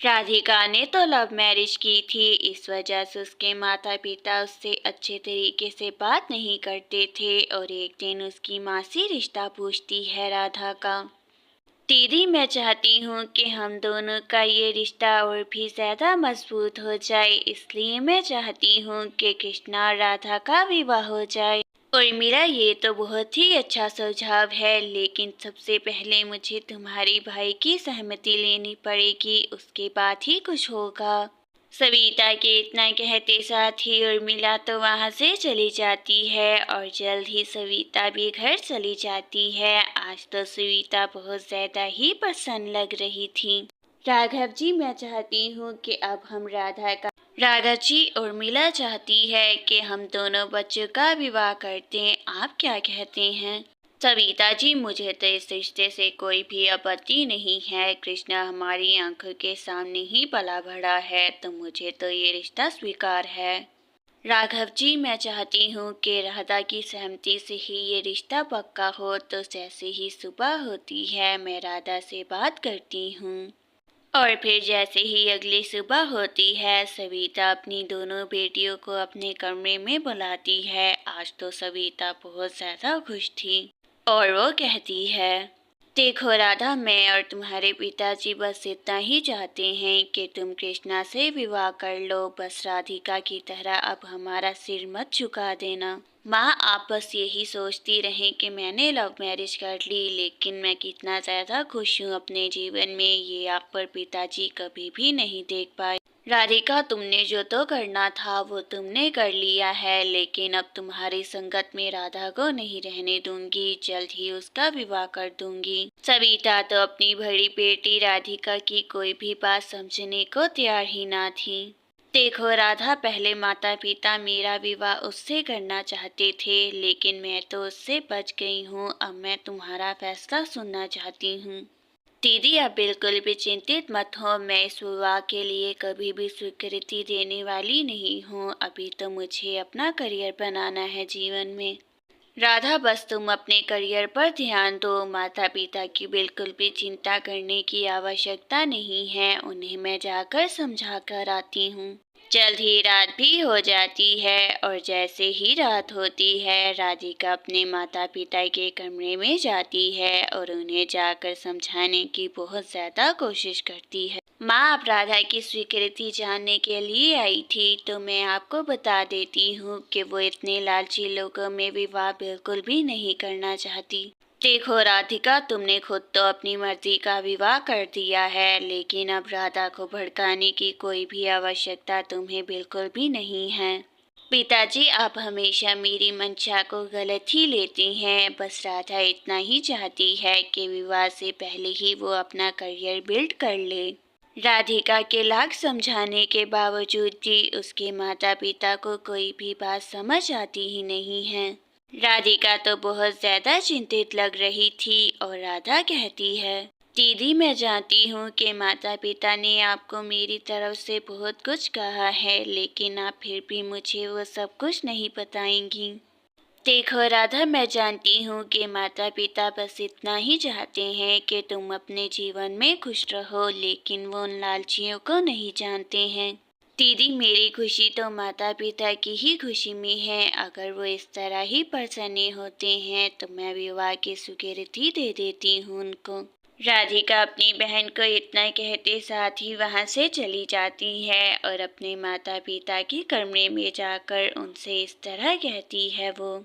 राधिका ने तो love marriage की थी, इस वजह से उसके माता पिता उससे अच्छे तरीके से बात नहीं करते थे और एक दिन उसकी माँ से रिश्ता पूछती है राधा का। दीदी, मैं चाहती हूँ कि हम दोनों का ये रिश्ता और भी ज़्यादा मजबूत हो जाए, इसलिए मैं चाहती हूँ कि कृष्णा और राधा का विवाह हो जाए। और मेरा ये तो बहुत ही अच्छा सुझाव है, लेकिन सबसे पहले मुझे तुम्हारे भाई की सहमति लेनी पड़ेगी, उसके बाद ही कुछ होगा। सविता के इतना कहते साथ ही उर्मिला तो वहां से चली जाती है और जल्द ही सविता भी घर चली जाती है। आज तो सविता बहुत ज्यादा ही प्रसन्न लग रही थी। राघव जी, मैं चाहती हूँ कि अब हम राघव जी, उर्मिला चाहती है कि हम दोनों बच्चों का विवाह कर दें, आप क्या कहते हैं? सविता जी, मुझे तो इस रिश्ते से कोई भी आपत्ति नहीं है। कृष्णा हमारी आंखों के सामने ही पला बढ़ा है, तो मुझे तो ये रिश्ता स्वीकार है। राघव जी, मैं चाहती हूँ कि राधा की सहमति से ही ये रिश्ता पक्का हो, तो जैसे ही सुबह होती है मैं राधा से बात करती हूँ। और फिर जैसे ही अगली सुबह होती है, सविता अपनी दोनों बेटियों को अपने कमरे में बुलाती है। आज तो सविता बहुत ज्यादा खुश थी और वो कहती है, देखो राधा, मैं और तुम्हारे पिताजी बस इतना ही चाहते हैं कि तुम कृष्णा से विवाह कर लो। बस राधिका की तरह अब हमारा सिर मत झुका देना। माँ, आप बस यही सोचती रहें कि मैंने लव मैरिज कर ली, लेकिन मैं कितना ज़्यादा खुश हूँ अपने जीवन में, ये आप पर पिताजी कभी भी नहीं देख पाए। राधिका, तुमने जो तो करना था वो तुमने कर लिया है, लेकिन अब तुम्हारी संगत में राधा को नहीं रहने दूंगी, जल्द ही उसका विवाह कर दूंगी। सविता तो अपनी बड़ी बेटी राधिका की कोई भी बात समझने को तैयार ही ना थी। देखो राधा, पहले माता पिता मेरा विवाह उससे करना चाहते थे, लेकिन मैं तो उससे बच गई हूँ। अब मैं तुम्हारा फैसला सुनना चाहती हूँ। दीदी, आप बिल्कुल भी चिंतित मत हो, मैं इस विवाह के लिए कभी भी स्वीकृति देने वाली नहीं हूँ। अभी तो मुझे अपना करियर बनाना है जीवन में। राधा, बस तुम अपने करियर पर ध्यान दो, माता पिता की बिल्कुल भी चिंता करने की आवश्यकता नहीं है, उन्हें मैं जाकर समझा कर आती हूँ। जल्द ही रात भी हो जाती है और जैसे ही रात होती है, राधिका अपने माता पिता के कमरे में जाती है और उन्हें जाकर समझाने की बहुत ज्यादा कोशिश करती है। माँ, आप राधा की स्वीकृति जानने के लिए आई थी, तो मैं आपको बता देती हूँ कि वो इतने लालची लोगों में विवाह बिल्कुल भी नहीं करना चाहती। देखो राधिका, तुमने खुद तो अपनी मर्जी का विवाह कर दिया है, लेकिन अब राधा को भड़काने की कोई भी आवश्यकता तुम्हें बिल्कुल भी नहीं है। पिताजी, आप हमेशा मेरी मंशा को गलत ही लेते हैं। बस राधा इतना ही चाहती है कि विवाह से पहले ही वो अपना करियर बिल्ड कर ले। राधिका के लाख समझाने के बावजूद भी उसके माता पिता को कोई भी बात समझ आती ही नहीं है। राधिका तो बहुत ज्यादा चिंतित लग रही थी और राधा कहती है, दीदी, मैं जानती हूँ कि माता पिता ने आपको मेरी तरफ से बहुत कुछ कहा है, लेकिन आप फिर भी मुझे वो सब कुछ नहीं बताएंगी। देखो राधा, मैं जानती हूँ कि माता पिता बस इतना ही चाहते हैं कि तुम अपने जीवन में खुश रहो, लेकिन वो उन लालचियों को नहीं जानते हैं। दीदी, मेरी खुशी तो माता पिता की ही खुशी में है। अगर वो इस तरह ही प्रसन्न होते हैं तो मैं विवाह की स्वीकृति दे देती हूँ उनको। राधिका अपनी बहन को इतना कहते साथ ही वहां से चली जाती है और अपने माता पिता के कमरे में जाकर उनसे इस तरह कहती है वो,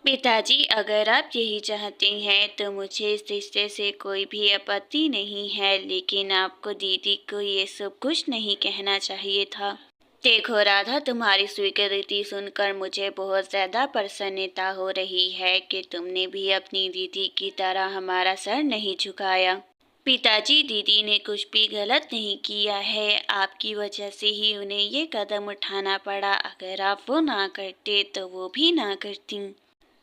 पिताजी, अगर आप यही चाहते हैं तो मुझे इस रिश्ते से कोई भी आपत्ति नहीं है, लेकिन आपको दीदी को ये सब कुछ नहीं कहना चाहिए था। देखो राधा, तुम्हारी स्वीकृति सुनकर मुझे बहुत ज्यादा प्रसन्नता हो रही है कि तुमने भी अपनी दीदी की तरह हमारा सर नहीं झुकाया। पिताजी, दीदी ने कुछ भी गलत नहीं किया है, आपकी वजह से ही उन्हें ये कदम उठाना पड़ा। अगर आप वो ना करते तो वो भी ना करती।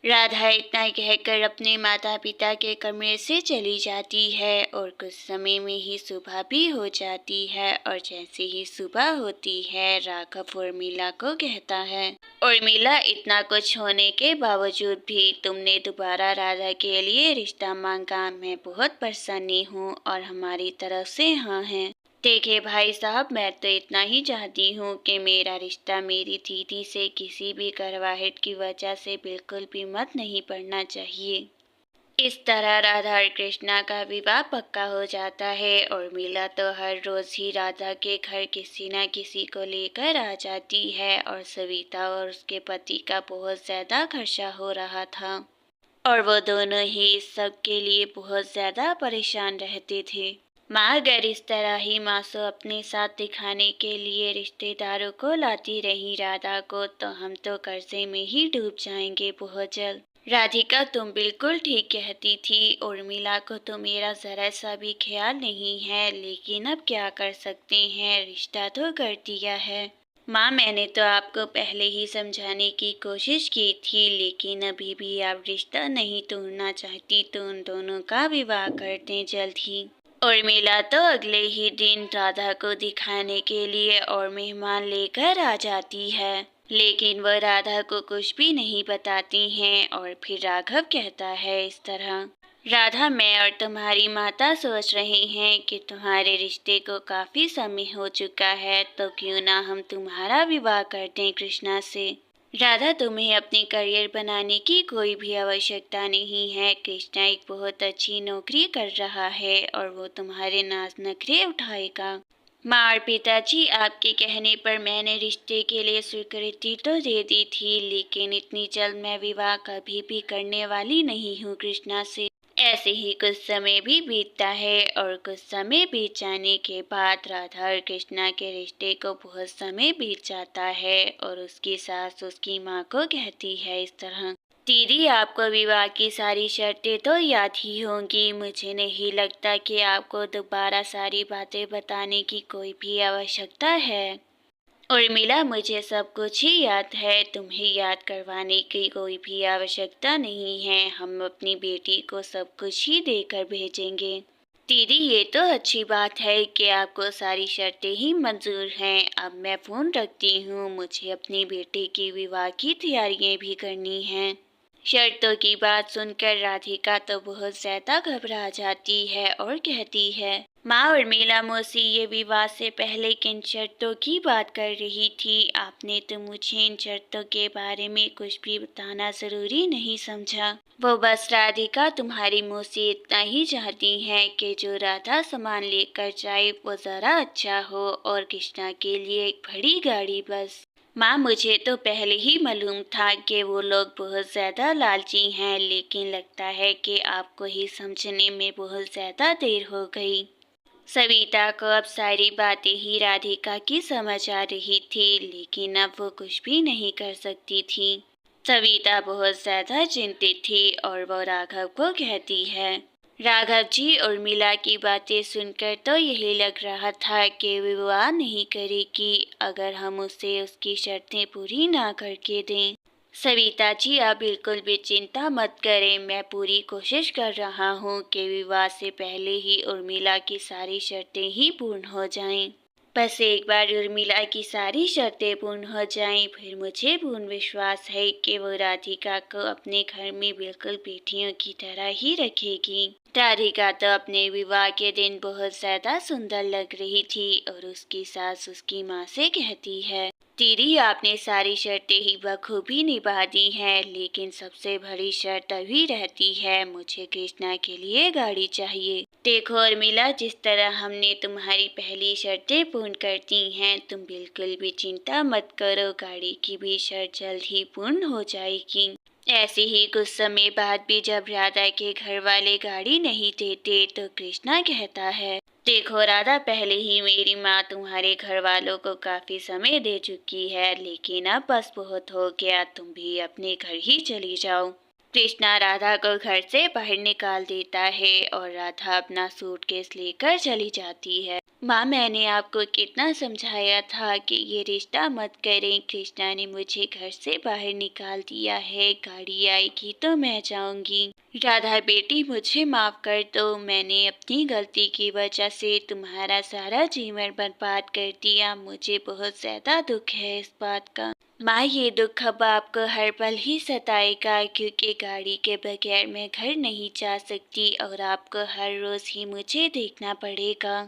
राधा इतना कहकर अपने माता पिता के कमरे से चली जाती है और कुछ समय में ही सुबह भी हो जाती है। और जैसे ही सुबह होती है, राघव उर्मिला को कहता है, उर्मिला, इतना कुछ होने के बावजूद भी तुमने दोबारा राधा के लिए रिश्ता मांगा, मैं बहुत प्रसन्न हूँ और हमारी तरफ से हाँ है। देखिए भाई साहब, मैं तो इतना ही चाहती हूँ कि मेरा रिश्ता मेरी दीदी से किसी भी करवाहट की वजह से बिल्कुल भी मत नहीं पड़ना चाहिए। इस तरह राधा और कृष्णा का विवाह पक्का हो जाता है और मीला तो हर रोज ही राधा के घर किसी न किसी को लेकर आ जाती है और सविता और उसके पति का बहुत ज्यादा खर्चा हो रहा था और वो दोनों ही इस सब के लिए बहुत ज्यादा परेशान रहते थे। माँ अगर इस तरह ही मासू अपने साथ दिखाने के लिए रिश्तेदारों को लाती रही राधा को, तो हम तो कर्जे में ही डूब जाएंगे बहुत जल्द। राधिका, तुम बिल्कुल ठीक कहती थी। उर्मिला को तो मेरा जरा सा भी ख्याल नहीं है, लेकिन अब क्या कर सकते हैं, रिश्ता तो कर दिया है। माँ, मैंने तो आपको पहले ही समझाने की कोशिश की थी, लेकिन अभी भी आप रिश्ता नहीं तोड़ना चाहती तो उन दोनों का विवाह कर दें जल्द ही। उर्मिला तो अगले ही दिन राधा को दिखाने के लिए और मेहमान लेकर आ जाती है, लेकिन वह राधा को कुछ भी नहीं बताती हैं और फिर राघव कहता है इस तरह, राधा, मैं और तुम्हारी माता सोच रहे हैं कि तुम्हारे रिश्ते को काफी समय हो चुका है, तो क्यों ना हम तुम्हारा विवाह कर दें कृष्णा से। राधा, तुम्हें अपने करियर बनाने की कोई भी आवश्यकता नहीं है। कृष्णा एक बहुत अच्छी नौकरी कर रहा है और वो तुम्हारे नाज नखरे उठाएगा। माँ और पिताजी, आपके कहने पर मैंने रिश्ते के लिए स्वीकृति तो दे दी थी, लेकिन इतनी जल्द मैं विवाह कभी भी करने वाली नहीं हूँ कृष्णा से। ऐसे ही कुछ समय भी बीतता है और कुछ समय बीत जाने के बाद राधा और कृष्णा के रिश्ते को बहुत समय बीत जाता है और उसकी सास उसकी माँ को कहती है इस तरह, दीदी, आपको विवाह की सारी शर्तें तो याद ही होंगी। मुझे नहीं लगता कि आपको दोबारा सारी बातें बताने की कोई भी आवश्यकता है। उर्मिला, मुझे सब कुछ ही याद है, तुम्हें याद करवाने की कोई भी आवश्यकता नहीं है। हम अपनी बेटी को सब कुछ ही देकर भेजेंगे। दीदी, ये तो अच्छी बात है कि आपको सारी शर्तें ही मंजूर हैं। अब मैं फोन रखती हूँ, मुझे अपनी बेटी की विवाह की तैयारियां भी करनी हैं। शर्तों की बात सुनकर राधिका तो बहुत ज्यादा घबरा जाती है और कहती है, माँ, उर्मिला मौसी ये विवाह से पहले किन शर्तों की बात कर रही थी? आपने तो मुझे इन शर्तों के बारे में कुछ भी बताना जरूरी नहीं समझा। वो बस राधिका, तुम्हारी मौसी इतना ही चाहती हैं कि जो राधा सामान लेकर जाए वो जरा अच्छा हो और कृष्णा के लिए एक बड़ी गाड़ी बस। माँ, मुझे तो पहले ही मालूम था कि वो लोग बहुत ज़्यादा लालची हैं, लेकिन लगता है कि आपको ही समझने में बहुत ज़्यादा देर हो गई। सविता को अब सारी बातें ही राधिका की समझ आ रही थी, लेकिन अब वो कुछ भी नहीं कर सकती थी। सविता बहुत ज़्यादा चिंतित थी और वो राघव को कहती है, राघव जी, उर्मिला की बातें सुनकर तो यही लग रहा था कि विवाह नहीं करेगी अगर हम उसे उसकी शर्तें पूरी ना करके दें। सविता जी, आप बिल्कुल भी चिंता मत करें, मैं पूरी कोशिश कर रहा हूँ कि विवाह से पहले ही उर्मिला की सारी शर्तें ही पूर्ण हो जाएं। बस एक बार उर्मिला की सारी शर्तें पूर्ण हो जाएं, फिर मुझे पूर्ण विश्वास है कि वो राधिका को अपने घर में बिल्कुल बेटियों की तरह ही रखेगी। राधिका तो अपने विवाह के दिन बहुत ज्यादा सुंदर लग रही थी और उसकी सास उसकी माँ से कहती है, दीदी, आपने सारी शर्तें ही बखूबी निभा दी हैं, लेकिन सबसे बड़ी शर्त अभी रहती है, मुझे कृष्णा के लिए गाड़ी चाहिए। देखो उर्मिला, जिस तरह हमने तुम्हारी पहली शर्तें पूर्ण कर दी हैं, तुम बिल्कुल भी चिंता मत करो, गाड़ी की भी शर्त जल्द ही पूर्ण हो जाएगी। ऐसे ही कुछ समय बाद भी जब राधा के घर वाले गाड़ी नहीं देते तो कृष्णा कहता है, देखो राधा, पहले ही मेरी माँ तुम्हारे घर वालों को काफी समय दे चुकी है, लेकिन अब बस बहुत हो गया, तुम भी अपने घर ही चली जाओ। कृष्णा राधा को घर से बाहर निकाल देता है और राधा अपना सूटकेस लेकर चली जाती है। माँ, मैंने आपको कितना समझाया था कि ये रिश्ता मत करें। कृष्णा ने मुझे घर से बाहर निकाल दिया है, गाड़ी आएगी तो मैं जाऊंगी। राधा बेटी, मुझे माफ कर दो, मैंने अपनी गलती की वजह से तुम्हारा सारा जीवन बर्बाद कर दिया, मुझे बहुत ज्यादा दुख है इस बात का। माँ, ये दुख अब आपको हर पल ही सताएगा, क्योंकि गाड़ी के बगैर मैं घर नहीं जा सकती और आपको हर रोज ही मुझे देखना पड़ेगा।